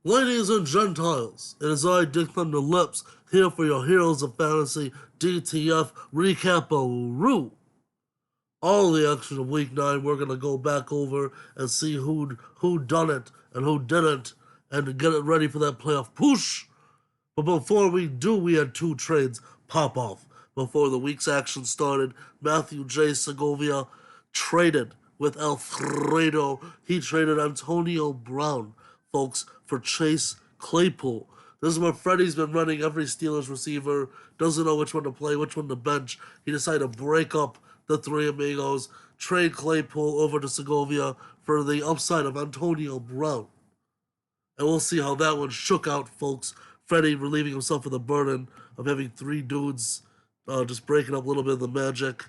Ladies and Gentiles, it is I, Dick Thunderlips, here for your Heroes of Fantasy DTF Recaparoo. All the action of Week 9, we're going to go back over and see who done it and who didn't, and get it ready for that playoff push. But before we do, we had two trades pop off. Before the week's action started, Matthew J. Segovia traded with Alfredo. He traded Antonio Brown, folks, for Chase Claypool. This is where Freddie's been running every Steelers receiver, doesn't know which one to play, which one to bench. He decided to break up the three amigos, trade Claypool over to Segovia for the upside of Antonio Brown. And we'll see how that one shook out, folks. Freddie relieving himself of the burden of having three dudes, just breaking up a little bit of the magic.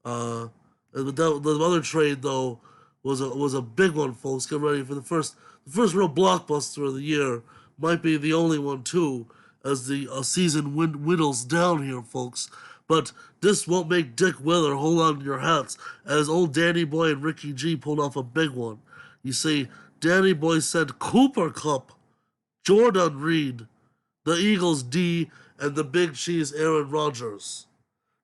And the other trade, though, was a big one, folks. Get ready for the first real blockbuster of the year. Might be the only one, too, as the season whittles down here, folks. But this won't make Dick Willer hold on to your hats, as old Danny Boy and Ricky G pulled off a big one. You see, Danny Boy said Cooper Kupp, Jordan Reed, the Eagles D, and the Big Cheese Aaron Rodgers.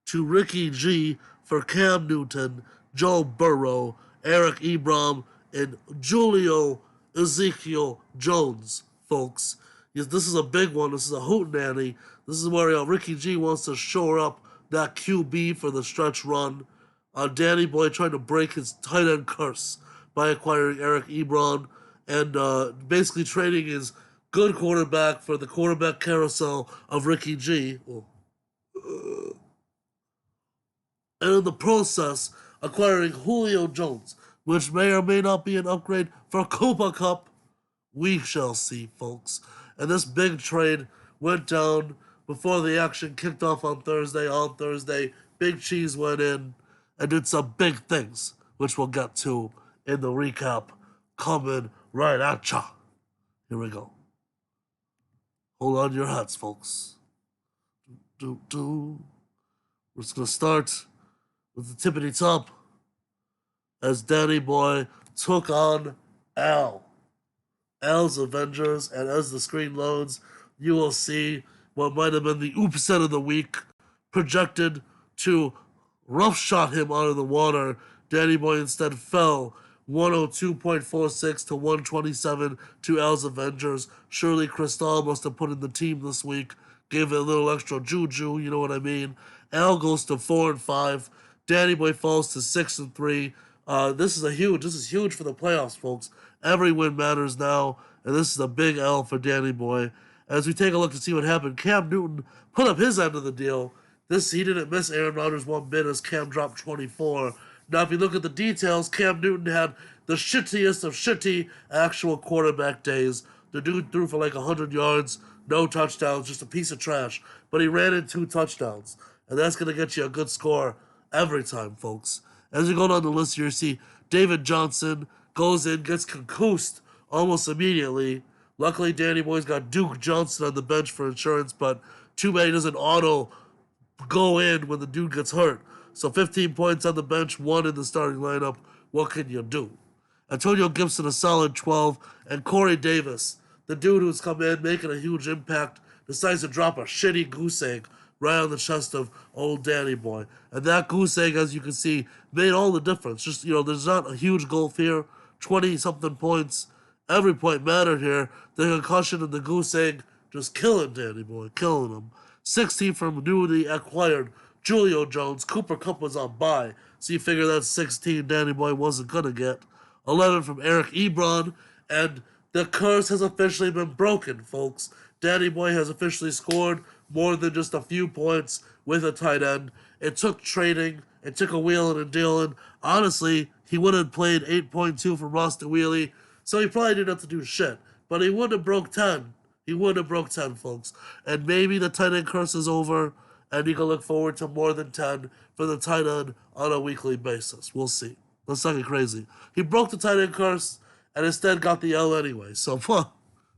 To Ricky G for Cam Newton, Joe Burrow, Eric Ebron, and Julio Ezekiel Jones, folks. Yes, this is a big one. This is a hootenanny. This is where Ricky G wants to shore up that QB for the stretch run. Danny Boy trying to break his tight end curse by acquiring Eric Ebron and basically trading his good quarterback for the quarterback carousel of Ricky G. And in the process, acquiring Julio Jones, which may or may not be an upgrade for Cooper Kupp. We shall see, folks. And this big trade went down before the action kicked off on Thursday. On Thursday, Big Cheese went in and did some big things, which we'll get to in the recap coming right at ya. Here we go. Hold on to your hats, folks. We're just going to start with the tippity top as Danny Boy took on Al's Avengers, and as the screen loads, you will see what might have been the oopset of the week projected to roughshot him out of the water. Danny Boy instead fell 102.46 to 127 to Al's Avengers. Surely Cristal must have put in the team this week, gave it a little extra juju, you know what I mean. Al goes to 4-5. Danny Boy falls to 6-3. This is huge for the playoffs, folks. Every win matters now, and this is a big L for Danny Boy. As we take a look to see what happened, Cam Newton put up his end of the deal. He didn't miss Aaron Rodgers one bit as Cam dropped 24. Now, if you look at the details, Cam Newton had the shittiest of shitty actual quarterback days. The dude threw for like 100 yards, no touchdowns, just a piece of trash. But he ran in 2 touchdowns, and that's going to get you a good score every time, folks. As you go down the list here, you see David Johnson goes in, gets concussed almost immediately. Luckily, Danny Boy's got Duke Johnson on the bench for insurance, but too bad he doesn't auto go in when the dude gets hurt. So 15 points on the bench, 1 in the starting lineup. What can you do? Antonio Gibson, a solid 12, and Corey Davis, the dude who's come in, making a huge impact, decides to drop a shitty goose egg right on the chest of old Danny Boy. And that goose egg, as you can see, made all the difference. Just, there's not a huge gulf here. 20-something points. Every point mattered here. The concussion and the goose egg just killing Danny Boy, killing him. 16 from newly acquired Julio Jones. Cooper Kupp was on bye, so you figure that's 16 Danny Boy wasn't going to get. 11 from Eric Ebron, and the curse has officially been broken, folks. Danny Boy has officially scored more than just a few points with a tight end. It took trading. It took a wheeling and dealing. Honestly, he would have played 8.2 from Ross DeWheely, so he probably didn't have to do shit. But he would have broke 10. He would have broke 10, folks. And maybe the tight end curse is over, and you can look forward to more than 10 for the tight end on a weekly basis. We'll see. Let's not get crazy. He broke the tight end curse and instead got the L anyway. So,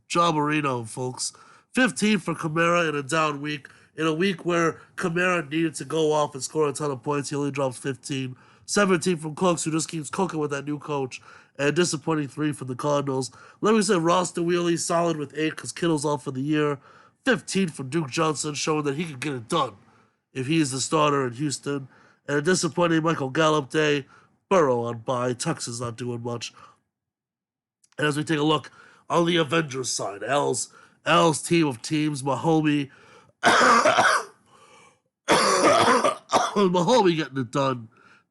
John Marino, folks. 15 for Kamara in a down week. In a week where Kamara needed to go off and score a ton of points, he only dropped 15. 17 from Cooks, who just keeps cooking with that new coach. And disappointing 3 from the Cardinals. Let me say roster wheelie, solid with 8 because Kittle's out for the year. 15 from Duke Johnson, showing that he can get it done if he is the starter in Houston. And a disappointing Michael Gallup day. Burrow on bye. Texas not doing much. And as we take a look on the Avengers side, L's team of teams, Mahomie getting it done.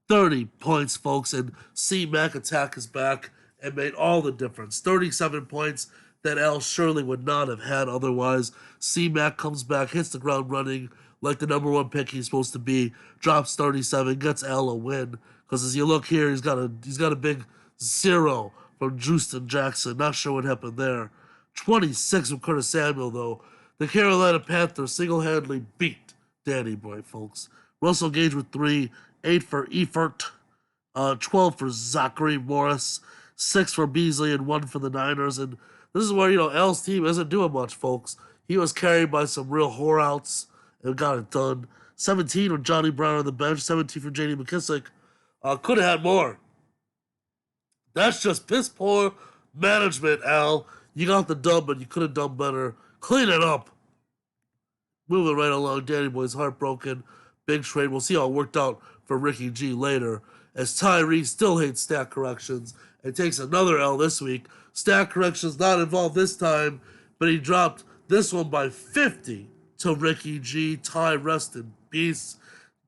30 points, folks, and C-Mac attack is back and made all the difference. 37 points that L surely would not have had otherwise. C-Mac comes back, hits the ground running like the number 1 pick he's supposed to be, drops 37, gets L a win. Because as you look here, he's got a big 0 from Justin Jackson. Not sure what happened there. 26 from Curtis Samuel, though. The Carolina Panthers single-handedly beat Danny Boy, folks. Russell Gage with 3, 8 for Eifert, 12 for Zachary Morris, 6 for Beasley, and 1 for the Niners. And this is where, L's team isn't doing much, folks. He was carried by some real whoreouts and got it done. 17 with Johnny Brown on the bench, 17 for J.D. McKissick. Could have had more. That's just piss poor management, Al. You got the dub, but you could have done better. Clean it up. Moving right along, Danny Boy's heartbroken. Big trade. We'll see how it worked out for Ricky G later. As Tyree still hates stat corrections and takes another L this week. Stat corrections not involved this time, but he dropped this one by 50 to Ricky G. Ty, rest in peace.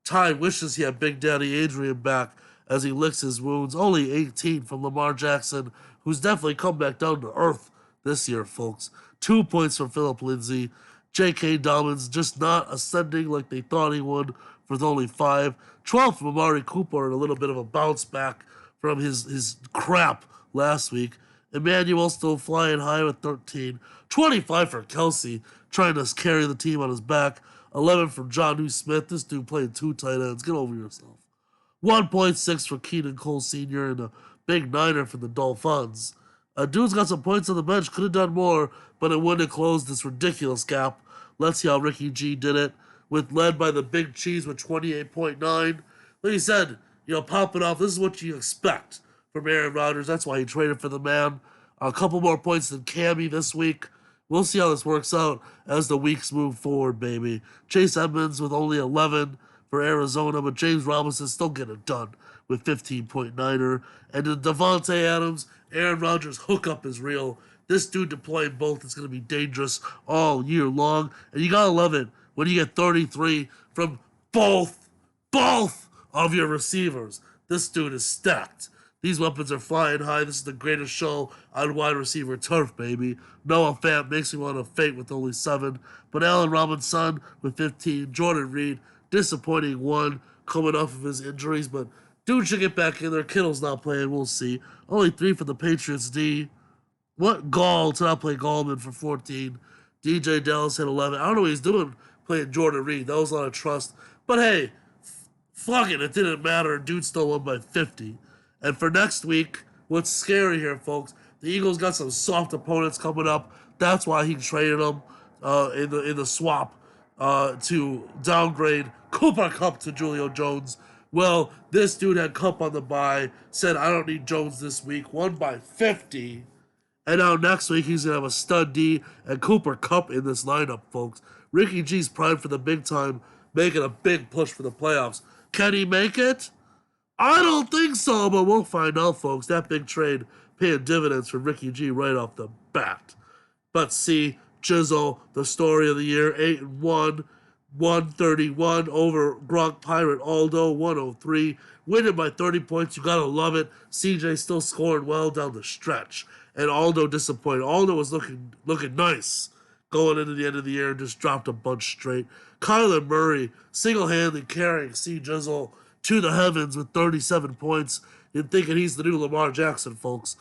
Ty wishes he had Big Daddy Adrian back as he licks his wounds. Only 18 from Lamar Jackson, who's definitely come back down to earth this year, folks. 2 points from Philip Lindsay. J.K. Dobbins just not ascending like they thought he would with only 5. 12 from Amari Cooper and a little bit of a bounce back from his crap last week. Emmanuel still flying high with 13. 25 for Kelsey, trying to carry the team on his back. 11 from Jonnu Smith. This dude playing 2 tight ends. Get over yourself. 1.6 for Keenan Cole Sr. and a big 9er for the Dolphins. Dude's got some points on the bench. Could have done more, but it wouldn't have closed this ridiculous gap. Let's see how Ricky G did it. Led by the Big Cheese with 28.9. Like he said, popping off. This is what you expect from Aaron Rodgers. That's why he traded for the man. A couple more points than Cammy this week. We'll see how this works out as the weeks move forward, baby. Chase Edmonds with only 11 for Arizona, but James Robinson still getting it done with 15.9er. And then Devontae Adams, Aaron Rodgers hookup is real. This dude deploying both is going to be dangerous all year long. And you got to love it when you get 33 from both of your receivers. This dude is stacked. These weapons are flying high. This is the greatest show on wide receiver turf, baby. Noah Fant makes me want to faint with only 7. But Allen Robinson with 15. Jordan Reed, disappointing 1 coming off of his injuries. But dude should get back in there. Kittle's not playing. We'll see. Only 3 for the Patriots D. What gall to not play Gallman for 14. DJ Dallas hit 11. I don't know what he's doing playing Jordan Reed. That was a lot of trust. But hey, fuck it. It didn't matter. Dude still won by 50. And for next week, what's scary here, folks, the Eagles got some soft opponents coming up. That's why he traded them in the swap to downgrade Cooper Kupp to Julio Jones. Well, this dude had Kupp on the bye, said, I don't need Jones this week, won by 50. And now next week, he's going to have a stud D and Cooper Kupp in this lineup, folks. Ricky G's primed for the big time, making a big push for the playoffs. Can he make it? I don't think so, but we'll find out, folks. That big trade paying dividends for Ricky G right off the bat. But see, Jizzle, the story of the year, 8-1, 131 over Gronk Pirate Aldo, 103. Winning by 30 points, you gotta love it. CJ still scoring well down the stretch. And Aldo disappointed. Aldo was looking nice going into the end of the year and just dropped a bunch straight. Kyler Murray single-handedly carrying C. Jizzle to the heavens with 37 points and thinking he's the new Lamar Jackson, folks.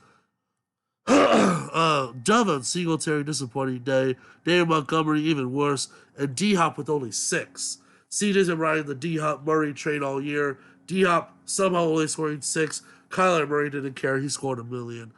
Devin Singletary, disappointing day. David Montgomery, even worse. And D-Hop with only 6. CJ's been riding the D-Hop Murray train all year. D-Hop somehow only scoring 6. Kyler Murray didn't care. He scored $1 million.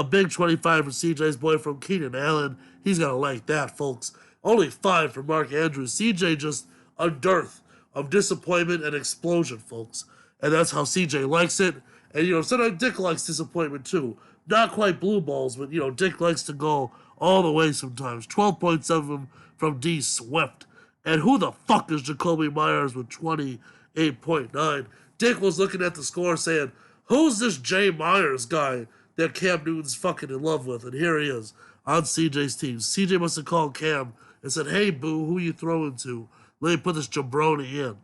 Big 25 for CJ's boyfriend, Keenan Allen. He's going to like that, folks. Only 5 for Mark Andrews. CJ just a dearth of disappointment and explosion, folks. and that's how CJ likes it. And sometimes Dick likes disappointment too. Not quite blue balls, but Dick likes to go all the way sometimes. 12.7 from D Swift. And who the fuck is Jacoby Myers with 28.9? Dick was looking at the score saying, who's this Jay Myers guy that Cam Newton's fucking in love with? And here he is on CJ's team. CJ must have called Cam and said, hey, boo, who you throwing to? Let me put this jabroni in.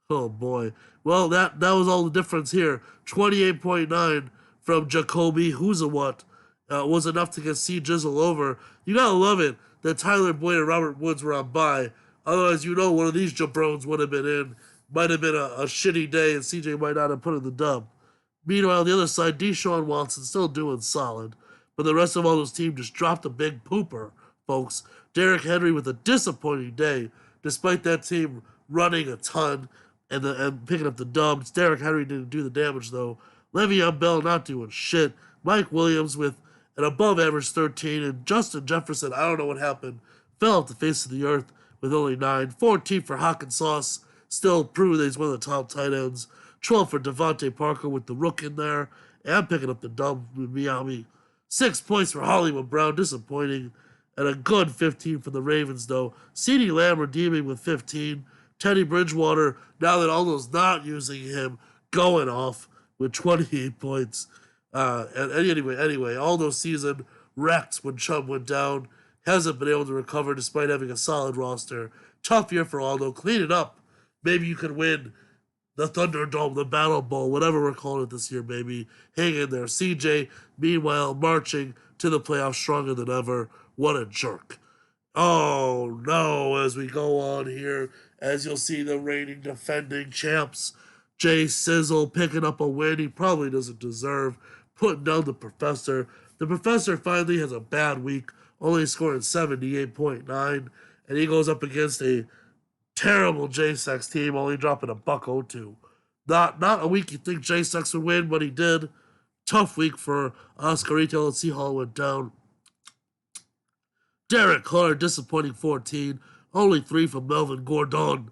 Oh, boy. Well, that was all the difference here. 28.9 from Jacoby, who's a what, was enough to get C Jizzle over. You gotta love it that Tyler Boyd and Robert Woods were on bye. Otherwise, one of these jabrones would have been in. Might have been a shitty day, and CJ might not have put in the dub. Meanwhile, on the other side, Deshaun Watson still doing solid. But the rest of all those teams just dropped a big pooper, folks. Derrick Henry with a disappointing day, despite that team running a ton and picking up the dubs. Derrick Henry didn't do the damage, though. Le'Veon Bell not doing shit. Mike Williams with an above-average 13. And Justin Jefferson, I don't know what happened, fell off the face of the earth with only 9. 14 for Hawkinsauce, still proving that he's one of the top tight ends. 12 for Devontae Parker with the rook in there. And picking up the dub with Miami. 6 points for Hollywood Brown, disappointing. And a good 15 for the Ravens, though. CeeDee Lamb redeeming with 15. Teddy Bridgewater, now that Aldo's not using him, going off with 28 points. And anyway, Aldo's season wrecked when Chubb went down. Hasn't been able to recover despite having a solid roster. Tough year for Aldo. Clean it up. Maybe you can win the Thunderdome, the Battle Bowl, whatever we're calling it this year, baby. Hang in there. CJ, meanwhile, marching to the playoffs stronger than ever. What a jerk. Oh, no, as we go on here, as you'll see the reigning defending champs, Jay Sizzle picking up a win he probably doesn't deserve, putting down the Professor. The Professor finally has a bad week, only scoring 78.9, and he goes up against a terrible J-Sex team, only dropping a $1.02. Not a week you think J-Sex would win, but he did. Tough week for Oscarito. Let's see how it went down. Derek Carr, disappointing 14. Only 3 from Melvin Gordon.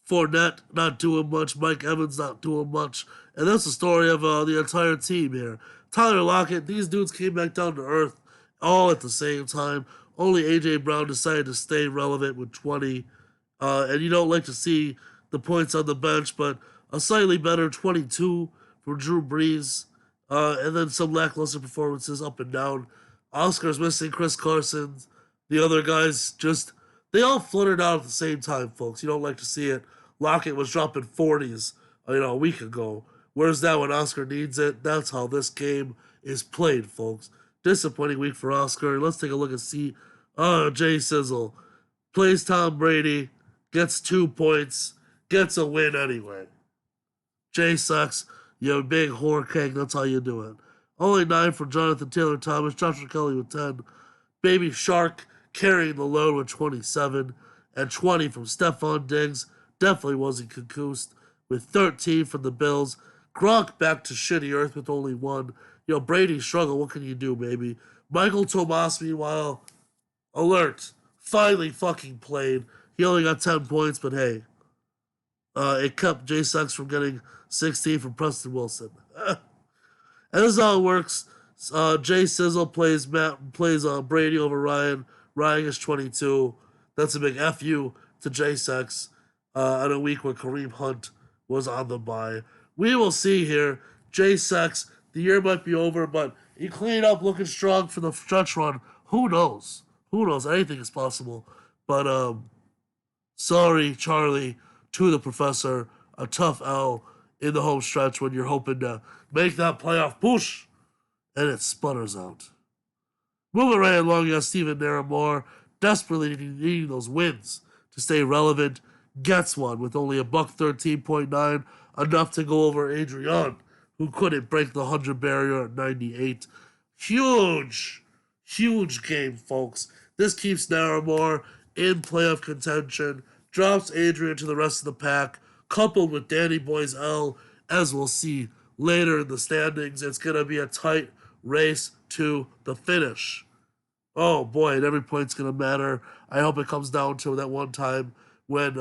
Fournette, not doing much. Mike Evans, not doing much. And that's the story of the entire team here. Tyler Lockett, these dudes came back down to earth all at the same time. Only A.J. Brown decided to stay relevant with 20. And you don't like to see the points on the bench, but a slightly better 22 for Drew Brees. And then some lackluster performances up and down. Oscar's missing Chris Carson. The other guys they all fluttered out at the same time, folks. You don't like to see it. Lockett was dropping 40s, a week ago. Where's that when Oscar needs it? That's how this game is played, folks. Disappointing week for Oscar. Let's take a look and see. Jay Sizzle plays Tom Brady, gets 2 points, gets a win anyway. Jay sucks. You big whore cake. That's how you do it. Only 9 for Jonathan Taylor Thomas. Joshua Kelly with 10. Baby Shark carrying the load with 27. And 20 from Stephon Diggs. Definitely wasn't concussed. With 13 from the Bills. Gronk back to shitty earth with only 1. Brady struggled. What can you do, baby? Michael Thomas, meanwhile, alert. Finally fucking played. He only got 10 points, but hey. It kept Jay Sucks from getting 16 from Preston Wilson. And this is how it works. Jay Sizzle plays Brady over Ryan. Ryan is 22. That's a big FU to Jay Sex on a week where Kareem Hunt was on the bye. We will see here. Jay Sex, the year might be over, but he cleaned up looking strong for the stretch run. Who knows? Who knows? Anything is possible. But sorry, Charlie, to the Professor. A tough L in the home stretch when you're hoping to make that playoff push, and it sputters out. Moving right along, you got Steven Naramore, desperately needing those wins to stay relevant. Gets one with only a $113.9, enough to go over Adrian, who couldn't break the 100 barrier at 98. Huge game, folks. This keeps Naramore in playoff contention, drops Adrian to the rest of the pack, coupled with Danny Boy's L, as we'll see later in the standings. It's going to be a tight race to the finish. Oh boy, and every point's going to matter. I hope it comes down to that one time when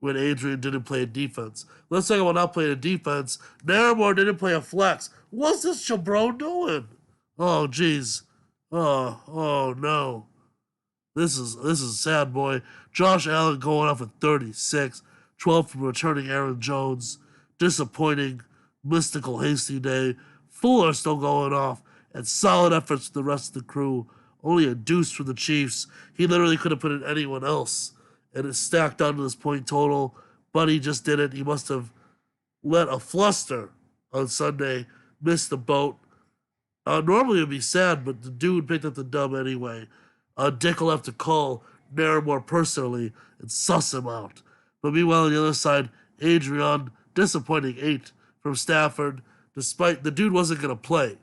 when Adrian didn't play defense. Let's talk about not playing a defense. Naramore didn't play a flex. What's this Chabron doing? Oh, jeez. Oh no. This is sad, boy. Josh Allen going off at 36, 12 from returning Aaron Jones. Disappointing, mystical, hasty day. Fuller still going off, and solid efforts from the rest of the crew. Only a deuce for the Chiefs. He literally could have put in anyone else, and it stacked onto this point total. But he just didn't. He must have let a fluster on Sunday miss the boat. Normally it would be sad, but the dude picked up the dub anyway. Dick will have to call Naramore personally and suss him out. But meanwhile, on the other side, Adrian, disappointing 8 from Stafford, despite the dude wasn't going to play.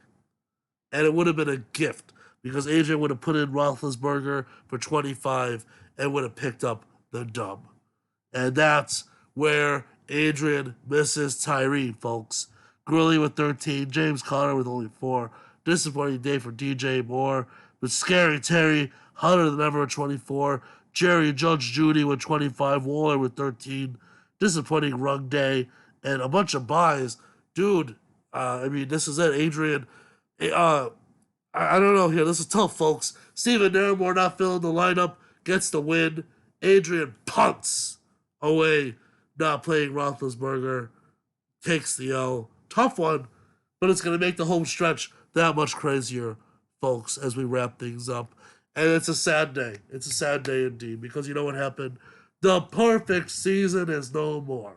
And it would have been a gift because Adrian would have put in Roethlisberger for 25 and would have picked up the dub. And that's where Adrian misses Tyree, folks. Grilly with 13, James Conner with only 4. Disappointing day for DJ Moore. But Scary Terry, hotter than ever at 24. Jerry Judge Judy with 25. Waller with 13. Disappointing rug day. And a bunch of buys. Dude, this is it. Adrian, I don't know here. This is tough, folks. Steven Naramore not filling the lineup. Gets the win. Adrian punts away. Not playing Roethlisberger. Takes the L. Tough one. But it's going to make the home stretch that much crazier, folks, as we wrap things up. And it's a sad day. It's a sad day indeed, because you know what happened? The perfect season is no more.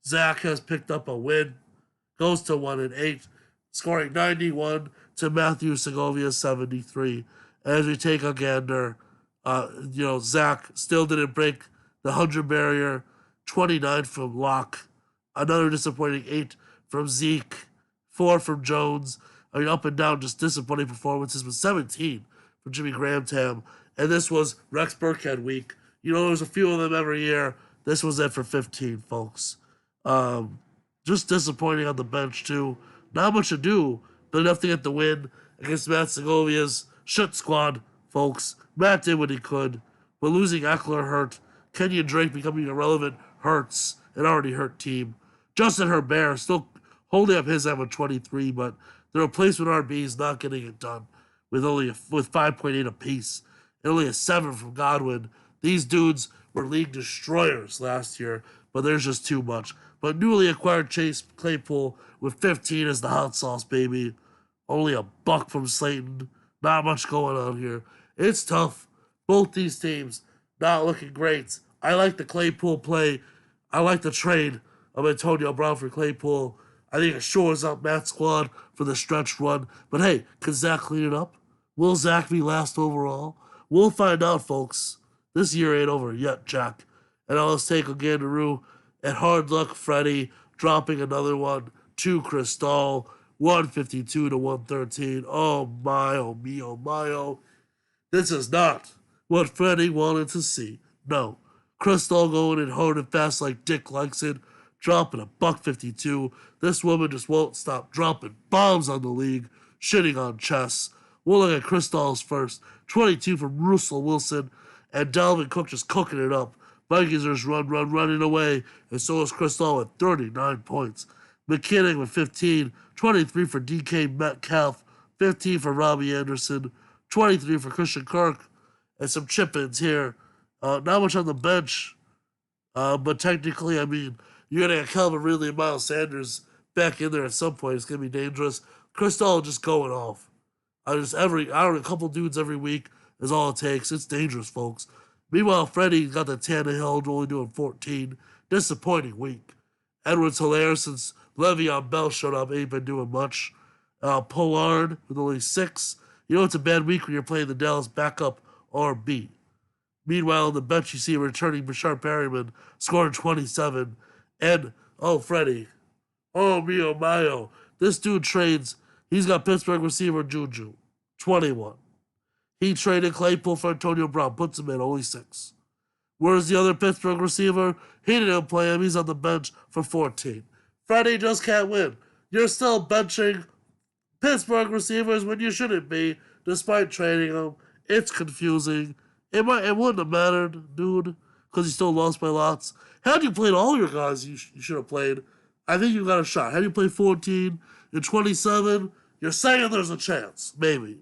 Zach has picked up a win, goes to 1-8, scoring 91 to Matthew Segovia's 73. As we take a gander, Zach still didn't break the 100 barrier, 29 from Locke, another disappointing 8 from Zeke, 4 from Jones. Up and down, just disappointing performances, with 17 from Jimmy Graham. And this was Rex Burkhead week. There's a few of them every year. This was it for 15, folks. Just disappointing on the bench, too. Not much to do, but enough to get the win against Matt Segovia's shit squad, folks. Matt did what he could, but losing Eckler hurt. Kenyon Drake becoming irrelevant hurts an already hurt team. Justin Herbert still holding up his end with 23, but the replacement RB is not getting it done with 5.8 apiece and only a 7 from Godwin. These dudes were league destroyers last year, but there's just too much. But newly acquired Chase Claypool with 15 as the hot sauce, baby. Only a buck from Slayton. Not much going on here. It's tough. Both these teams not looking great. I like the Claypool play. I like the trade of Antonio Brown for Claypool. I think it shores up Matt's squad for the stretch run. But hey, can Zach clean it up? Will Zach be last overall? We'll find out, folks. This year ain't over yet, Jack. And now let's take a gandaroo at Hard Luck Freddy, dropping another one to Cristal, 152 to 113. Oh my, oh me, oh my, oh. This is not what Freddy wanted to see. No. Cristal going in hard and fast like Dick likes it, dropping $1.52. This woman just won't stop dropping bombs on the league, shitting on chess. We'll look at Cristal's first. 22 from Russell Wilson, and Dalvin Cook just cooking it up. Vikings are just running away, and so is Cristal with 39 points. McKinnon with 15, 23 for DK Metcalf, 15 for Robbie Anderson, 23 for Christian Kirk, and some chip-ins here. Not much on the bench, but technically, you're going to get Calvin Ridley and Miles Sanders back in there at some point. It's going to be dangerous. Cristal just going off. A couple dudes every week is all it takes. It's dangerous, folks. Meanwhile, Freddie got the Tannehill, only doing 14. Disappointing week. Edwards-Hilaire, since Le'Veon Bell showed up, ain't been doing much. Pollard with only 6. It's a bad week when you're playing the Dallas backup RB. Meanwhile, on the bench, you see returning Bashard Perryman scoring 27. And, Freddie. Oh, mio mayo. This dude trades. He's got Pittsburgh receiver Juju, 21. He traded Claypool for Antonio Brown, puts him in, only 6. Where's the other Pittsburgh receiver? He didn't play him. He's on the bench for 14. Freddie just can't win. You're still benching Pittsburgh receivers when you shouldn't be, despite trading them. It's confusing. It wouldn't have mattered, dude. because you still lost by lots. Had you played all your guys you should have played, I think you got a shot. Had you played 14 and 27, you're saying there's a chance. Maybe.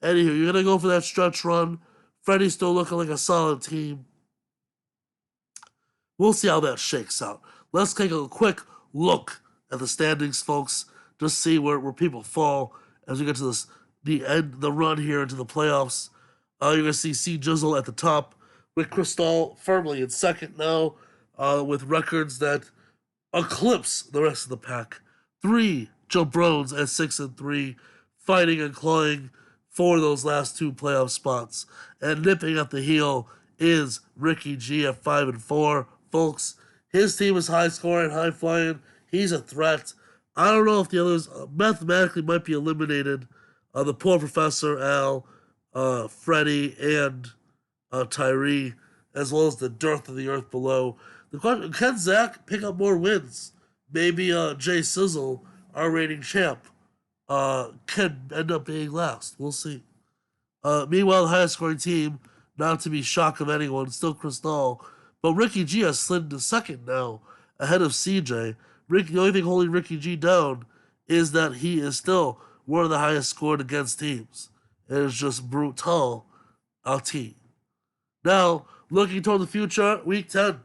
Anywho, you're going to go for that stretch run. Freddie's still looking like a solid team. We'll see how that shakes out. Let's take a quick look at the standings, folks. Just see where people fall as we get to the run here into the playoffs. You're going to see C. Jizzle at the top with Cristal firmly in second now with records that eclipse the rest of the pack. 3 jabrones at 6-3, fighting and clawing for those last 2 playoff spots. And nipping at the heel is Ricky G at 5-4. Folks, his team is high scoring, high flying. He's a threat. I don't know if the others mathematically might be eliminated. The poor Professor, Al, Freddie, and Tyree, as well as the dearth of the earth below. The question: can Zach pick up more wins? Maybe Jay Sizzle, our reigning champ, can end up being last. We'll see. Meanwhile, the highest scoring team, not to be shock of anyone, still Cristal, but Ricky G has slid into second now, ahead of CJ. The only thing holding Ricky G down is that he is still one of the highest scored against teams. It is just brutal, our team. Now, looking toward the future, Week 10.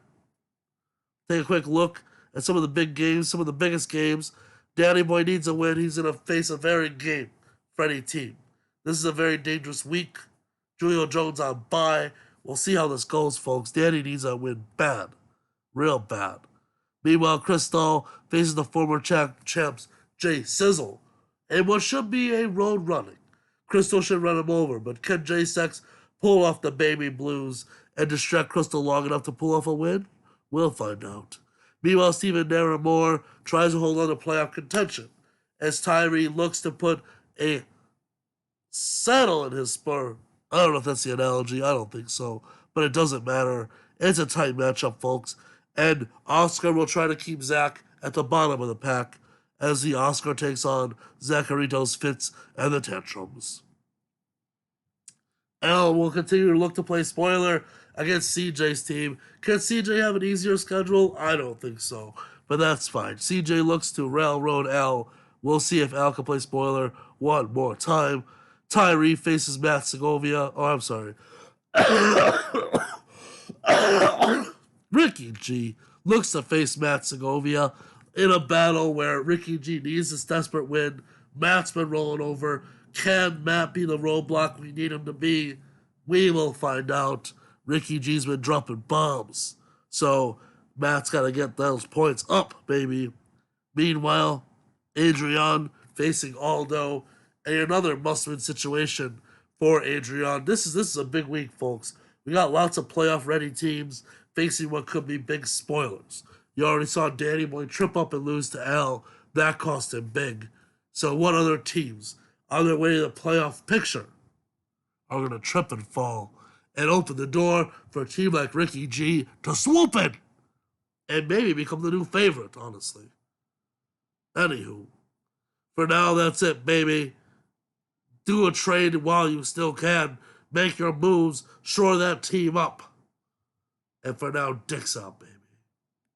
Take a quick look at some of the big games, some of the biggest games. Danny Boy needs a win. He's going to face a very game Freddie team. This is a very dangerous week. Julio Jones on bye. We'll see how this goes, folks. Danny needs a win bad. Real bad. Meanwhile, Cristal faces the former champs, Jay Sizzle, in what should be a road running. Cristal should run him over, but can Jay Sex pull off the baby blues and distract Cristal long enough to pull off a win? We'll find out. Meanwhile, Steven Naramore tries to hold on to playoff contention as Tyree looks to put a saddle in his spur. I don't know if that's the analogy. I don't think so. But it doesn't matter. It's a tight matchup, folks. And Oscar will try to keep Zach at the bottom of the pack as the Oscar takes on Zacharito's fits and the tantrums. L will continue to look to play spoiler against CJ's team. Can CJ have an easier schedule? I don't think so. But that's fine. CJ looks to railroad Al. We'll see if Al can play spoiler one more time. Tyree faces Matt Segovia. Oh, I'm sorry. Ricky G looks to face Matt Segovia in a battle where Ricky G needs this desperate win. Matt's been rolling over. Can Matt be the roadblock we need him to be? We will find out. Ricky G's been dropping bombs. So Matt's got to get those points up, baby. Meanwhile, Adrian facing Aldo. And another must-win situation for Adrian. This is a big week, folks. We got lots of playoff-ready teams facing what could be big spoilers. You already saw Danny Boy trip up and lose to Al. That cost him big. So what other teams on their way to the playoff picture are going to trip and fall and open the door for a team like Ricky G to swoop in and maybe become the new favorite, honestly. Anywho, for now, that's it, baby. Do a trade while you still can. Make your moves. Shore that team up. And for now, dicks out, baby.